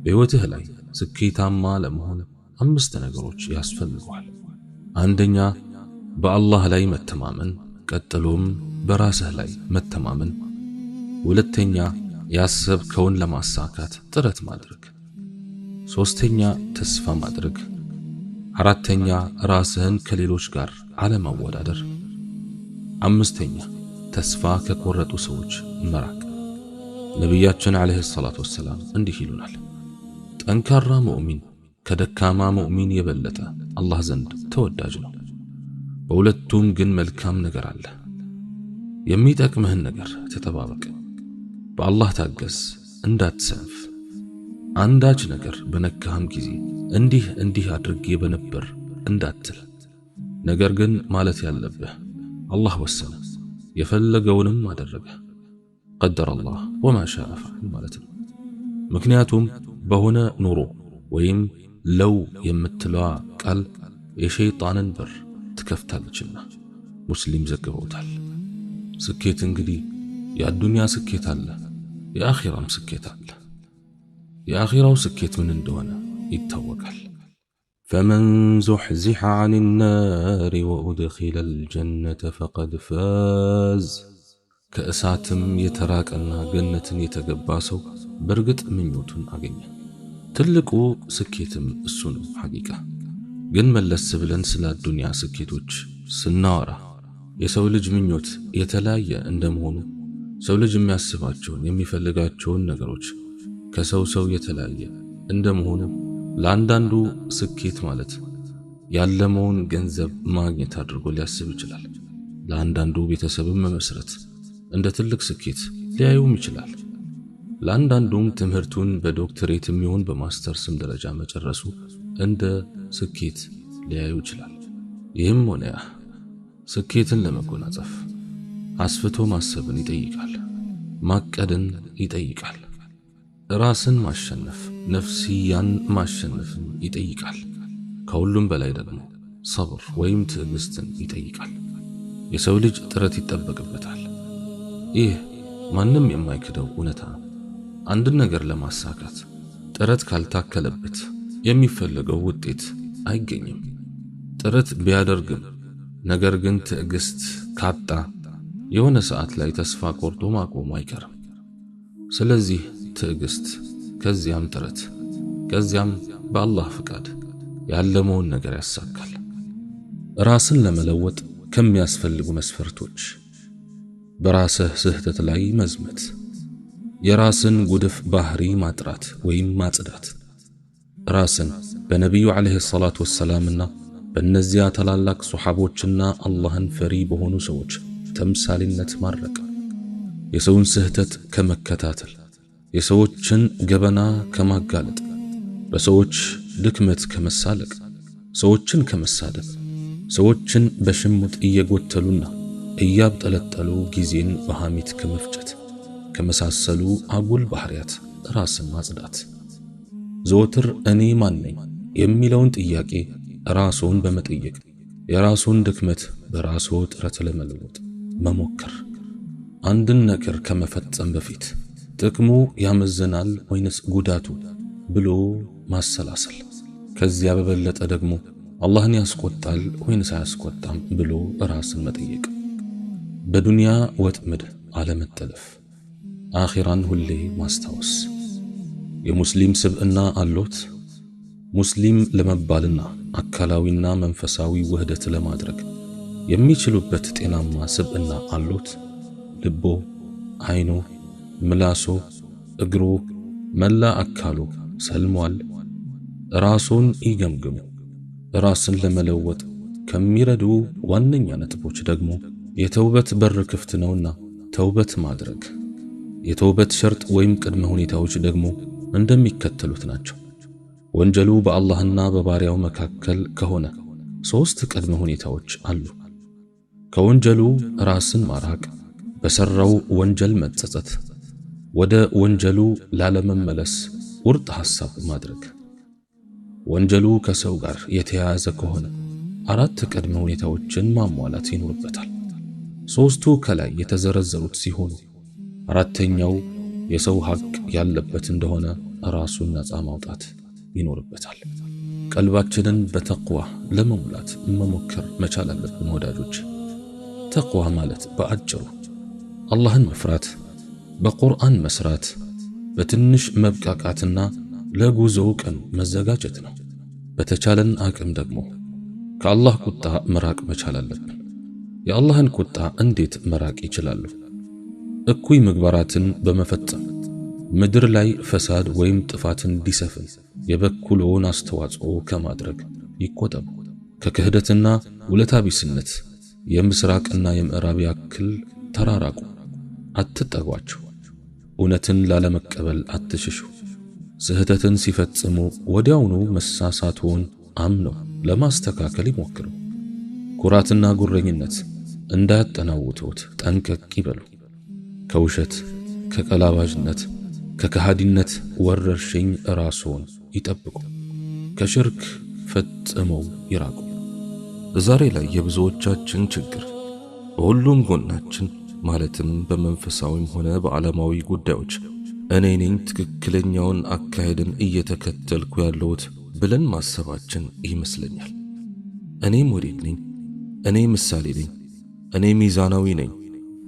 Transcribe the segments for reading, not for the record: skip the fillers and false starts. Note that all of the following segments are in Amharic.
በሕይወትህ ላይ ስኬታማ ለመሆን 5 ነገሮች ያስፈልጋል። አንደኛ በአላህ ላይ መተማመን፣ ቀጥሎም በራስህ ላይ መተማመን። ሁለተኛ ያሰብከውን ለማሳካት ጥረት ማድረግ። ሶስተኛ ተስፋ ማድረግ። አራተኛ ራስህን ከሌሎች ጋር አለማወዳደር። አምስተኛ ተስፋ ከቆረጡ ሰዎች መራቅ። ነቢያችን አለይሂ ሰላቱ ወሰላም እንዲህ ይሉናል፣ ጠንካራ ሙእሚን ከደካማ ሙእሚን የበለጠ አላህ ዘንድ ተወዳጅ ነው። በሁለቱም ግን መልካም ነገር አለ። የሚጠቅምህን ነገር ተጠባበቅ፣ በአላህ ታገዝ፣ እንዳትሰንፍ። አንዳች ነገር በነካህም ጊዜ እንዲህ አድርጌ በነበር እንዳትል። ነገር ግን ማለት ያለብህ አላህ ወሰነ፣ የፈለገውንም አደረገ፣ ቀደረ አላህ ወማ ሻአ ፈዐል ማለት ነው። ምክንያቱም በሆነ ኑሮ ወይም ለው የምትለዋ ቃል የሸይጣንን በር ትከፍታለችና ሙስሊም ዘግበውታል። ስኬት እንግዲህ የአዱንያ ስኬት አለ፣ የአኺራም ስኬት አለ። የአኺራው ስኬት ምን እንደሆነ ይታወቃል። فمن زحزح عن النار وأدخل الجنة فقد فاز ከእሳትም የተራቀና ገነትን የተገባ ሰው በርግጥ ምኞቱን አገኘ። ትልቁ ስኬትም እሱ ነው ሐቂቃ። ግን መለስ ብለን ስለ አዱንያ ስኬቶች ስናወራ የሰው ልጅ ምኞት የተለያየ እንደመሆኑ ሰው ልጅ የሚያስባቸውን የሚፈልጋቸውን ነገሮች ከሰው የተለያየ እንደመሆኑ ለአንዳንዱ ስኬት ማለት ያለመውን ገንዘብ ማግኘት አድርጎ ሊያስብ ይችላል። ለአንዳንዱ ቤተሰብን መመስረት እንደ ትልቅ ስኬት ሊያዩም ይችላል። ለአንዳንዱም ትምህርቱን በዶክተሬትም ይሁን በማስተርስም ደረጃ መጨረሱ እንደ ስኬት ሊያዩ ይችላል። ይህም ሆነ ያ ስኬትን ለመጎናጸፍ አስፍቶ ማሰብን ይጠይቃል፣ ማቀድን ይጠይቃል፣ ራስን ማሸነፍ ነፍስያን ማሸነፍን ይጠይቃል። ከሁሉም በላይ ደግሞ ሰብር ወይም ትዕግስትን ይጠይቃል። የሰው ልጅ ጥረት ይጠበቅበታል። ይህ ማንም የማይክደው እውነታ ነው። አንድን ነገር ለማሳካት ጥረት ካልታከለበት የሚፈለገው ውጤት አይገኝም። ጥረት ቢያደርግም ነገር ግን ትዕግስት ካጣ የሆነ ሰዓት ላይ ተስፋ ቆርጦ ማቆሙ አይቀርም። ስለዚህ ትዕግስት፣ ከዚያም ጥረት፣ ከዚያም በአላህ ፍቃድ ያለመውን ነገር ያሳካል። ራስን ለመለወጥ ከሚያስፈልጉ መስፈርቶች በራስህ ስህተት ላይ መዝመት፣ የራስን ጉድፍ ባህሪ ማጥራት ወይም ማጽዳት፣ ራስን በነቢዩ አለይሂ ሰላቱ ወሰላምና በእነዚያ ታላላቅ ሱሐቦችና አላህን ፈሪ በሆኑ ሰዎች ተምሳሌነት ማድረግ፣ የሰውን ስህተት ከመከታተል፣ የሰዎችን ገበና ከማጋለጥ፣ በሰዎች ድክመት ከመሳለቅ፣ ሰዎችን ከመሳደብ፣ ሰዎችን በሽሙጥ እየጎተሉና እያብጠለጠሉ ጊዜን በሐሜት ከመፍጨት ከመሳሰሉ አጉል ባህሪያት ራስን ማጽዳት፣ ዘወትር እኔ ማን ነኝ የሚለውን ጥያቄ ራስዎን በመጠየቅ የራስዎን ድክመት በራስዎ ጥረት ለመለወጥ መሞከር፣ አንድን ነገር ከመፈጸም በፊት ጥቅሙ ያመዝናል ወይንስ ጉዳቱ ብሎ ማሰላሰል፣ ከዚያ በበለጠ ደግሞ አላህን ያስቆጣል ወይንስ አያስቆጣም ብሎ ራስን መጠየቅ፣ በዱንያ ወጥመድ አለመጠለፍ፣ አኺራን ሁሌ ማስታወስ። የሙስሊም ስብዕና አሎት? ሙስሊም ለመባልና አካላዊና መንፈሳዊ ውህደት ለማድረግ የሚችሉበት ጤናማ ስብዕና አሎት? ልቦ፣ አይኖ፣ ምላሶ፣ እግሮ፣ መላ አካሉ ሰልሟል? ራስዎን ይገምግሙ። ራስን ለመለወጥ ከሚረዱ ዋነኛ ነጥቦች ደግሞ የተውበት በር ክፍት ነውና ተውበት ማድረግ። የተውበት ሸርጥ ወይም ቅድመ ሁኔታዎች ደግሞ እንደሚከተሉት ናቸው። ወንጀሉ በአላህና በባሪያው መካከል ከሆነ 3 ቅድመ ሁኔታዎች አሉ። ከወንጀሉ ራስን ማራቅ፣ በሰራው ወንጀል መጸጸት፣ ወደ ወንጀሉ ላለመመለስ ቁርጥ ሐሳብ ማድረግ። ወንጀሉ ከሰው ጋር የተያያዘ ከሆነ 4 ቅድመ ሁኔታዎችን ማሟላት ይኖርበታል። 3ቱ ከላይ የተዘረዘሩት ሲሆኑ 4ኛው የሰው ሐቅ ያለበት እንደሆነ ራሱን ነፃ ማውጣት ይኖርበታል። ቀልባችንን በተቅዋ ለመሙላት መሞከር መቻል አለብን ወዳጆች። ተቅዋ ማለት በአጭሩ አላህን መፍራት፣ በቁርአን መስራት፣ በትንሽ መብቃቃትና ለጉዞው ቀን መዘጋጀት ነው። በተቻለን አቅም ደግሞ ከአላህ ቁጣ መራቅ መቻል አለብን። የአላህን ቁጣ እንዴት መራቅ ይችላሉ? እኩይ ምግባራትን በመፈጸም ምድር ላይ ፈሳድ ወይም ጥፋት እንዲሰፍን የበኩልዎን አስተዋጽኦ ከማድረግ ይቆጠቡ። ከክህደትና ውለታ ቢስነት የምስራቅና የምዕራብ ያክል ተራራቁ፣ አትጠጓቸው። እውነትን ላለመቀበል አትሽሹ። ስህተትን ሲፈጽሙ ወዲያውኑ መሳሳትዎን አምነው ለማስተካከል ይሞክሩ። ኩራትና ጉረኝነት እንዳያጠናውቱት ጠንቀቅ ይበሉ። ከውሸት፣ ከቀላባጅነት፣ ከከሃዲነት ወረርሽኝ ራስዎን ይጠብቁ። ከሽርክ ፈጽመው ይራቁ። ዛሬ ላይ የብዙዎቻችን ችግር በሁሉም ጎናችን ማለትም በመንፈሳዊም ሆነ በዓለማዊ ጉዳዮች እኔ ነኝ ትክክለኛውን አካሄድን እየተከተልኩ ያለሁት ብለን ማሰባችን ይመስለኛል። እኔ ሞዴል ነኝ፣ እኔ ምሳሌ ነኝ፣ እኔ ሚዛናዊ ነኝ፣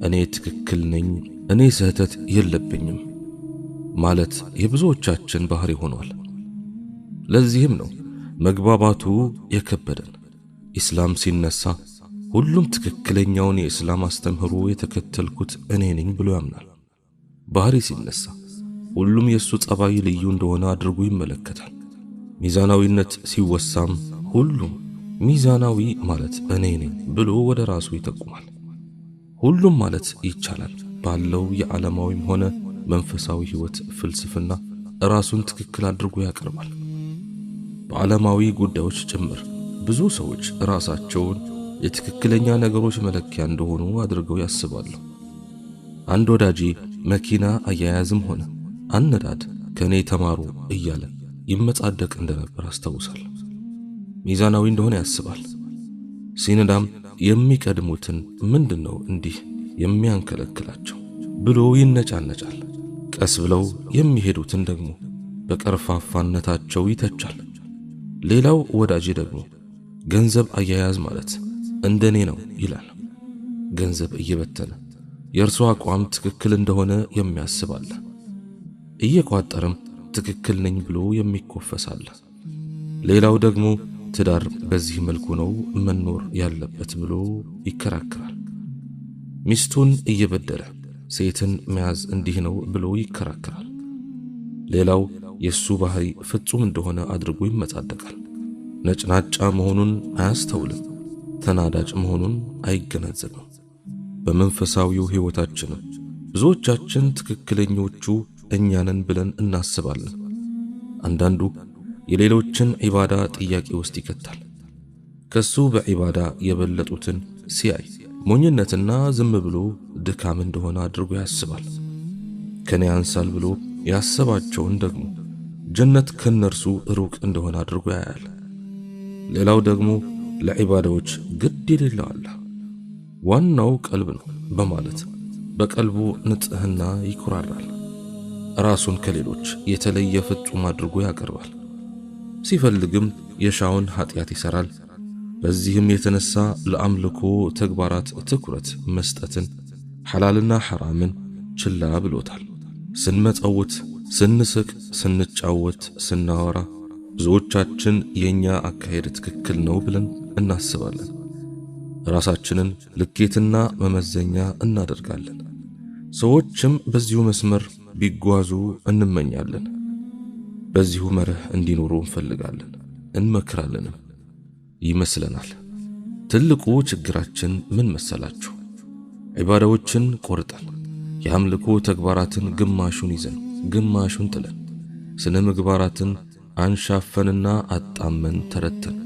እኔ ትክክል ነኝ፣ እኔ ስህተት የለብኝም ማለት የብዙዎቻችን ባህሪ ሆኗል። ለዚህም ነው መግባባቱ የከበደን። ኢስላም ሲነሳ ሁሉም ትክክለኛውን የኢስላም አስተምህሮ የተከተልኩት እኔ ነኝ ብሎ ያምናል። ባህሪ ሲነሳ ሁሉም የሱ ጸባይ ልዩ እንደሆነ አድርጎ ይመለከታል። ሚዛናዊነት ሲወሳም ሁሉም ሚዛናዊ ማለት እኔ ነኝ ብሎ ወደ ራሱ ይጠቁማል። ሁሉም ማለት ይቻላል ባለው የዓለማዊም ሆነ መንፈሳዊ ህይወት ፍልስፍና ራሱን ትክክል አድርጎ ያቀርባል። በዓለማዊ ጉዳዮች ጭምር ብዙ ሰዎች ራሳቸውን የትክክለኛ ነገሮች መለኪያ እንደሆኑ አድርገው ያስባሉ። አንድ ወዳጄ መኪና አያያዝም ሆነ አነዳድ ከኔ ተማሩ እያለ ይመጻደቅ እንደነበር አስታውሳለሁ። ሚዛናዊ እንደሆነ ያስባል። ሲነዳም የሚቀድሙትን ምንድነው እንዲህ የሚያንከለክላቸው ብሎ ይነጫነጫል። ቀስ ብለው የሚሄዱትን ደግሞ በቀርፋፋነታቸው ይተቻል። ሌላው ወዳጄ ደግሞ ገንዘብ አያያዝ ማለት እንደኔ ነው ይላል። ገንዘብ እየበተነ የእርሱ አቋም ትክክል እንደሆነ የሚያስባል። እየቋጠረም ትክክል ነኝ ብሎ የሚኮፈሳል። ሌላው ደግሞ ትዳር በዚህ መልኩ ነው መኖር ያለበት ብሎ ይከራከራል። ሚስቱን እየበደለ ሴትን መያዝ እንዲህ ነው ብሎ ይከራከራል። ሌላው የሱ ባህሪ ፍጹም እንደሆነ አድርጎ ይመጻደቃል። ነጭናጫ መሆኑን አያስተውልም። ተናዳጭ መሆኑን አይገነዘብም። በመንፈሳዊው ህይወታችን ብዙዎቻችን ትክክለኞቹ እኛንን ብለን እናስባለን። አንዳንዱ የሌሎችን ዒባዳ ጥያቄ ውስጥ ይከታል። ከሱ በዒባዳ የበለጡትን ሲያይ ሞኝነትና ዝም ብሎ ድካም እንደሆነ አድርጎ ያስባል። ከኔ ያንሳል ብሎ ያሰባቸውን ደግሞ ጀነት ከነርሱ ሩቅ እንደሆነ አድርጎ ያያል። ሌላው ደግሞ ለዒባዳዎች ግድ የሌለው አለ። ዋናው ቀልብ ነው በማለት በቀልቡ ንጽህና ይኩራራል። ራሱን ከሌሎች የተለየ ፍጹም አድርጎ ያቀርባል። ሲፈልግም የሻውን ኃጢአት ይሰራል። በዚህም የተነሳ ለአምልኮ ተግባራት ትኩረት መስጠትን ሐላልና ሐራምን ችላ ብሎታል። ስንመጸውት፣ ስንስቅ፣ ስንጫወት፣ ስናወራ ብዙዎቻችን የኛ አካሄድ ትክክል ነው ብለን እናስባለን። ራሳችንን ልኬትና መመዘኛ እናደርጋለን። ሰዎችም በዚሁ መስመር ቢጓዙ እንመኛለን። በዚሁ መርህ እንዲኖሩ እንፈልጋለን፣ እንመክራለንም ይመስለናል። ትልቁ ችግራችን ምን መሰላችሁ? ዒባዳዎችን ቆርጠን የአምልኮ ተግባራትን ግማሹን ይዘን ግማሹን ጥለን ስነ ምግባራትን አንሻፈንና አጣመን ተረተን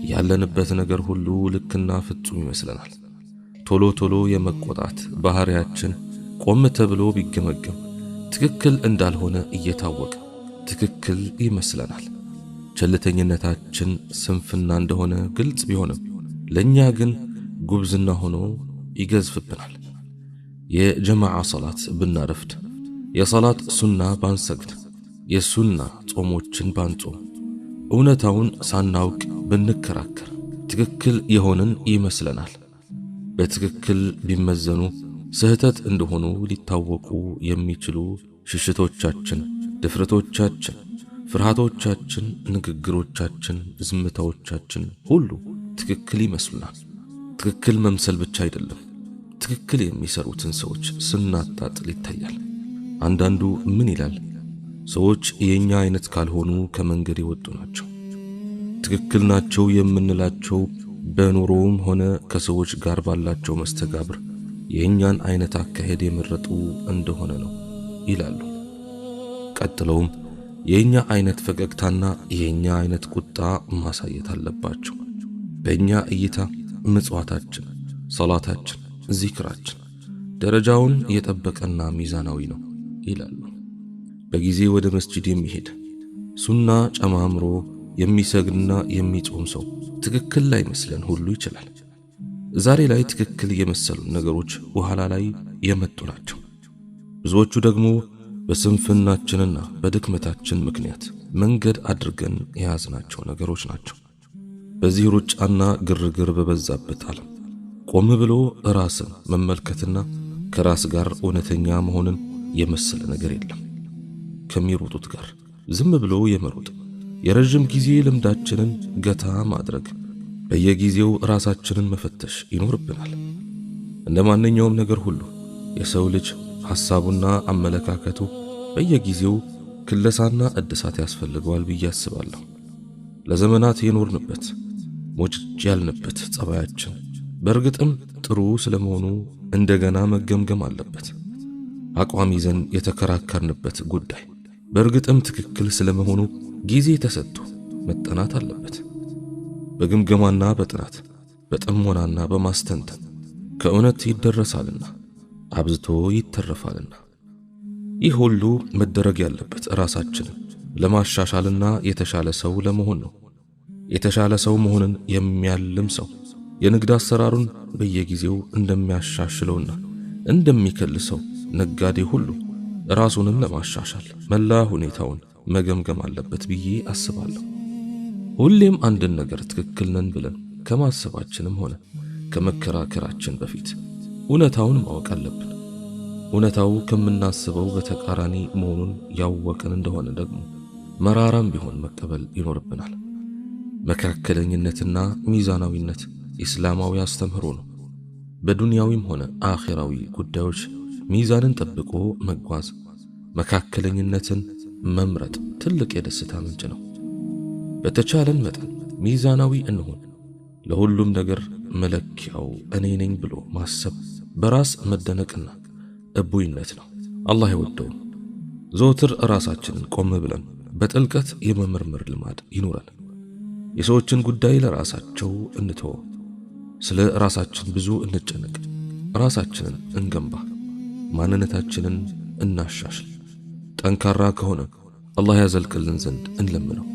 ያለንበት ነገር ሁሉ ልክና ፍጹም ይመስለናል። ቶሎ ቶሎ የመቆጣት ባህሪያችን ቆም ተብሎ ቢገመገም ትክክል እንዳልሆነ እየታወቀ ትክክል ይመስለናል። ቸልተኝነታችን ስንፍና እንደሆነ ግልጽ ቢሆንም ለኛ ግን ጉብዝና ሆኖ ይገዝፍብናል። የጀማዓ ሶላት ብናረፍድ፣ የሶላት ሱና ባንሰግድ፣ የሱና ጾሞችን ባንጾም እውነታውን ሳናውቅ ብንከራከር ትክክል የሆንን ይመስለናል። በትክክል ቢመዘኑ ስህተት እንደሆኑ ሊታወቁ የሚችሉ ሽሽቶቻችን፣ ድፍረቶቻችን፣ ፍርሃቶቻችን፣ ንግግሮቻችን፣ ዝምታዎቻችን ሁሉ ትክክል ይመስሉናል። ትክክል መምሰል ብቻ አይደለም፣ ትክክል የሚሰሩትን ሰዎች ስናጣጥል ይታያል። አንዳንዱ ምን ይላል? ሰዎች የኛ አይነት ካልሆኑ ከመንገድ የወጡ ናቸው። ትክክል ናቸው የምንላቸው በኑሮውም ሆነ ከሰዎች ጋር ባላቸው መስተጋብር የኛን አይነት አካሄድ የመረጡ እንደሆነ ነው ይላሉ። ቀጥለውም የኛ አይነት ፈገግታና የኛ አይነት ቁጣ ማሳየት አለባቸው። በእኛ እይታ ምጽዋታችን፣ ሶላታችን፣ ዚክራችን ደረጃውን የጠበቀና ሚዛናዊ ነው ይላሉ። በጊዜ ወደ መስጂድ የሚሄድ ሱና ጨማምሮ የሚሰግድና የሚጾም ሰው ትክክል ላይ መስለን ሁሉ ይችላል። ዛሬ ላይ ትክክል የመሰሉን ነገሮች በኋላ ላይ የመጡ ናቸው። ብዙዎቹ ደግሞ በስንፍናችንና በድክመታችን ምክንያት መንገድ አድርገን የያዝናቸው ነገሮች ናቸው። በዚህ ሩጫና ግርግር በበዛበት ዓለም ቆም ብሎ ራስን መመልከትና ከራስ ጋር እውነተኛ መሆንን የመሰለ ነገር የለም። ከሚሮጡት ጋር ዝም ብሎ የመሮጥ የረጅም ጊዜ ልምዳችንን ገታ ማድረግ፣ በየጊዜው ራሳችንን መፈተሽ ይኖርብናል። እንደ ማንኛውም ነገር ሁሉ የሰው ልጅ ሐሳቡና አመለካከቱ በየጊዜው ክለሳና እድሳት ያስፈልገዋል ብዬ አስባለሁ። ለዘመናት የኖርንበት ሞጭጭ ያልንበት ጸባያችን በእርግጥም ጥሩ ስለመሆኑ እንደገና መገምገም አለበት። አቋም ይዘን የተከራከርንበት ጉዳይ በእርግጥም ትክክል ስለመሆኑ ጊዜ ተሰጥቶ መጠናት አለበት። በግምገማና በጥናት በጥሞናና በማስተንተን ከእውነት ይደረሳልና አብዝቶ ይተረፋልና። ይህ ሁሉ መደረግ ያለበት ራሳችንን ለማሻሻልና የተሻለ ሰው ለመሆን ነው። የተሻለ ሰው መሆንን የሚያልም ሰው የንግድ አሰራሩን በየጊዜው እንደሚያሻሽለውና እንደሚከልሰው ነጋዴ ሁሉ ራሱንም ለማሻሻል መላ ሁኔታውን መገምገም አለበት ብዬ አስባለሁ። ሁሌም አንድን ነገር ትክክል ነን ብለን ከማሰባችንም ሆነ ከመከራከራችን በፊት እውነታውን ማወቅ አለብን። እውነታው ከምናስበው በተቃራኒ መሆኑን ያወቅን እንደሆነ ደግሞ መራራም ቢሆን መቀበል ይኖርብናል። መካከለኝነትና ሚዛናዊነት ኢስላማዊ አስተምህሮ ነው። በዱንያዊም ሆነ አኺራዊ ጉዳዮች ሚዛንን ጠብቆ መጓዝ፣ መካከለኝነትን መምረጥ ትልቅ የደስታ ምንጭ ነው። በተቻለን መጠን ሚዛናዊ እንሆን። ለሁሉም ነገር መለኪያው እኔ ነኝ ብሎ ማሰብ በራስ መደነቅና እቡይነት ነው። አላህ ይወደው። ዘወትር ራሳችንን ቆም ብለን በጥልቀት የመመርመር ልማድ ይኖረን። የሰዎችን ጉዳይ ለራሳቸው እንተው። ስለ ራሳችን ብዙ እንጨነቅ። ራሳችንን እንገንባ፣ ማንነታችንን እናሻሽል። ጠንካራ ከሆነ አላህ ያዘልቅልን ዘንድ እንለምነው።